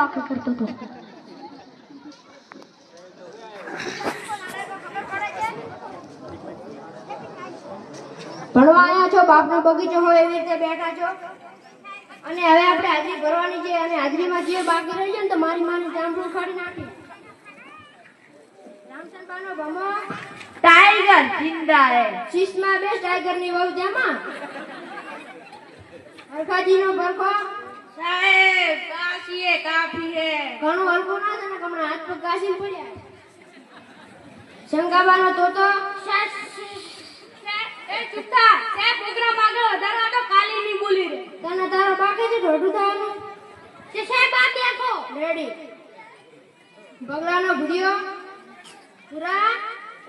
બાકી કરતો હતો. ભણવા આવ્યા છો, બાપનો બગીચો હોય એવી રીતે બેઠા છો. અને હવે આપણે હાજરી ભરવાની છે અને હાજરીમાં જે બાકી રહી છે ને તો મારી માની જામફળ ખાડી નાખી. રામચંદ્રબાનો ભમો टाइगर जिंदा है. શીશમાં બે ટાઈગરની વહુ જેમાં હરખાજીનો ભરખો साहेब काशी है काफी है. ઘણું હલકું ના થાય ને હમણાં હાથ પગ ઘાસીને પડ્યા. શંકાબાનો તોતો ए चुप्ता से प्रोग्राम आगे વધારો તો કાલી ની બોલી રે. તને તારો બાકી છે ઢોઢું થવાનું से साहेब बात देखो. રેડી. બગલાનો ભૂરિયો પૂરા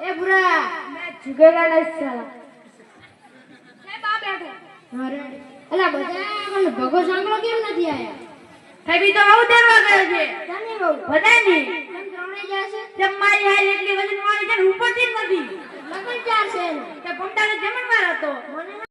એ પૂરા मैं झुकेगा नहीं साला. साहेब आ बैठो. હા રેડી. અલા બધા મને ભગો સાંભળો કેમ નથી આયા? अभी तो आउ देवा गए थे. તને બહુ पता नहीं કેમ ત્રણે જશે जब मारी हाल એટલી વજન વાળી છે ઉપર થી નથી. લગન ચાર છે એનો. તે પમટાને જમણવાર હતો. મને